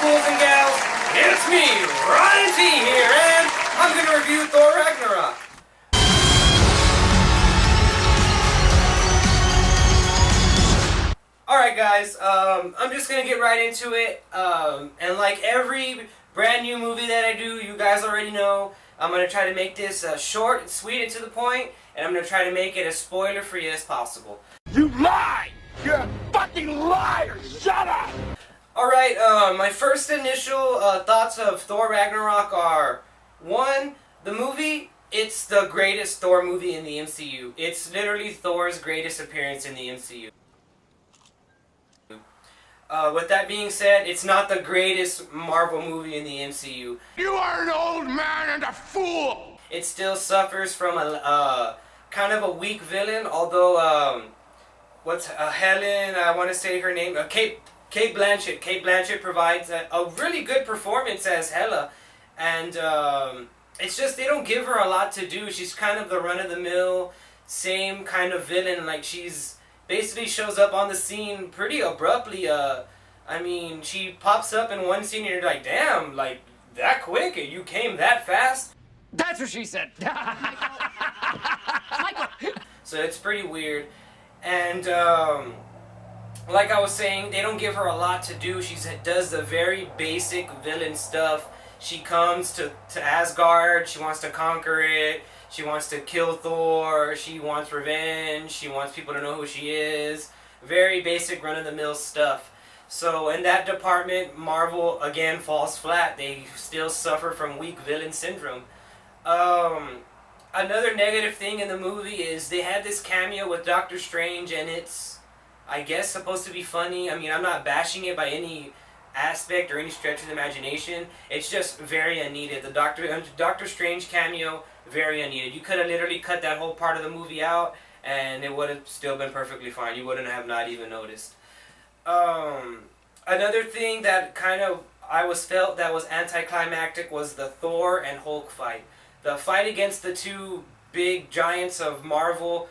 fools and gals? It's me, Ryan T here, and I'm going to review Thor Ragnarok. Alright guys, I'm just going to get right into it, and like every brand new movie that I do, you guys already know, I'm going to try to make this short and sweet and to the point, and I'm going to try to make it as spoiler-free as possible. You lie! You're a fucking liar! Shut up! Alright, my first initial thoughts of Thor Ragnarok are, 1, the movie, it's the greatest Thor movie in the MCU. It's literally Thor's greatest appearance in the MCU. With that being said, it's not the greatest Marvel movie in the MCU. You are an old man and a fool! It still suffers from a kind of a weak villain, although Helen, I want to say her name, Kate Blanchett. Kate Blanchett provides a really good performance as Hela, and it's just they don't give her a lot to do. She's kind of the run-of-the-mill, same kind of villain. Like, she's basically shows up on the scene pretty abruptly. I mean, she pops up in one scene and you're like, damn, like, that quick? You came that fast? That's what she said. Michael. So it's pretty weird. And, like I was saying, they don't give her a lot to do. She does the very basic villain stuff. She comes to Asgard, she wants to conquer it, she wants to kill Thor, she wants revenge, she wants people to know who she is. Very basic run-of-the-mill stuff. So in that department, Marvel again falls flat. They still suffer from weak villain syndrome. Another negative thing in the movie is they had this cameo with Doctor Strange, and it's, I guess, supposed to be funny. I mean, I'm not bashing it by any aspect or any stretch of the imagination. It's just very unneeded. The Doctor Strange cameo, very unneeded. You could have literally cut that whole part of the movie out, and it would have still been perfectly fine. You wouldn't have not even noticed. Another thing that kind of felt that was anticlimactic was the Thor and Hulk fight. The fight against the two big giants of Marvel.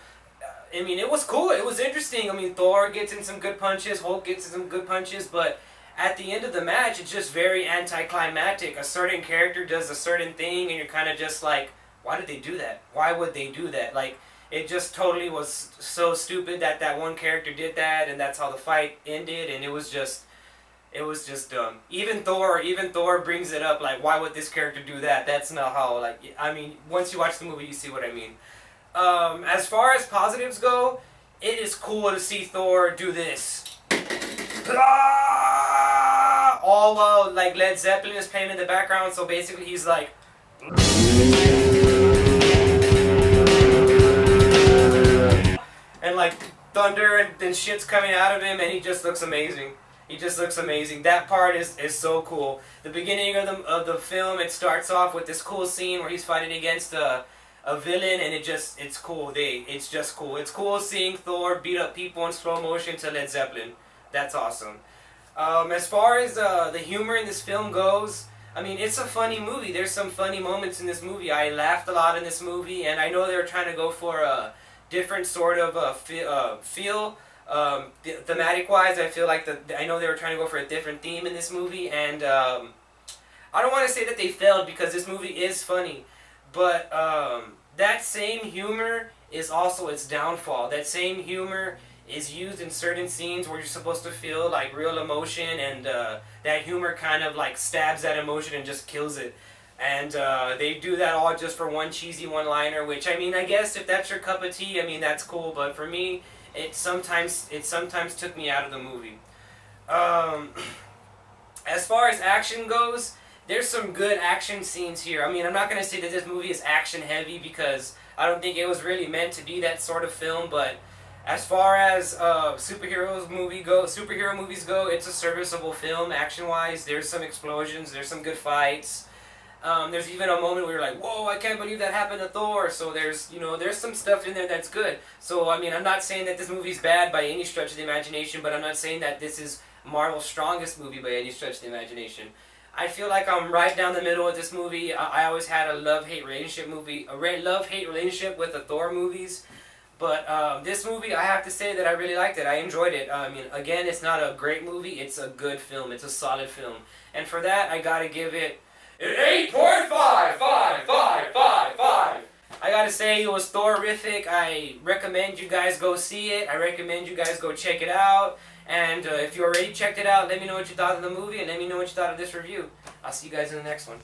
I mean, it was cool. It was interesting. I mean, Thor gets in some good punches, Hulk gets in some good punches, but at the end of the match, it's just very anticlimactic. A certain character does a certain thing, and you're kind of just like, why did they do that? Why would they do that? Like, it just totally was so stupid that that one character did that, and that's how the fight ended, and it was just dumb. Even Thor brings it up, like, why would this character do that? That's not how, like, I mean, once you watch the movie, you see what I mean. As far as positives go, it is cool to see Thor do this. All while, like, Led Zeppelin is playing in the background, so basically he's like... and, like, thunder and shit's coming out of him, and he just looks amazing. He just looks amazing. That part is so cool. The beginning of the film, it starts off with this cool scene where he's fighting against a villain, and it's cool. It's just cool. It's cool seeing Thor beat up people in slow motion to Led Zeppelin. That's awesome. As far as the humor in this film goes, I mean, it's a funny movie. There's some funny moments in this movie. I laughed a lot in this movie, and I know they were trying to go for a different sort of feel. Thematic-wise, I feel like I know they were trying to go for a different theme in this movie, and I don't want to say that they failed because this movie is funny, but that same humor is also its downfall. That same humor is used in certain scenes where you're supposed to feel like real emotion, and that humor kind of like stabs that emotion and just kills it. And they do that all just for one cheesy one-liner, which, I mean, I guess if that's your cup of tea, I mean, that's cool, but for me, it sometimes took me out of the movie. As far as action goes, there's some good action scenes here. I mean, I'm not going to say that this movie is action-heavy because I don't think it was really meant to be that sort of film, but as far as superhero movies go, it's a serviceable film, action-wise. There's some explosions, there's some good fights. There's even a moment where you're like, whoa, I can't believe that happened to Thor. So there's some stuff in there that's good. So, I mean, I'm not saying that this movie's bad by any stretch of the imagination, but I'm not saying that this is Marvel's strongest movie by any stretch of the imagination. I feel like I'm right down the middle with this movie. I always had a love-hate relationship with the Thor movies. But this movie, I have to say that I really liked it. I enjoyed it. I mean, again, it's not a great movie. It's a good film. It's a solid film. And for that, I gotta give it an 8.5. I gotta say, it was Thor-rific. I recommend you guys go see it. I recommend you guys go check it out. And if you already checked it out, let me know what you thought of the movie, and let me know what you thought of this review. I'll see you guys in the next one.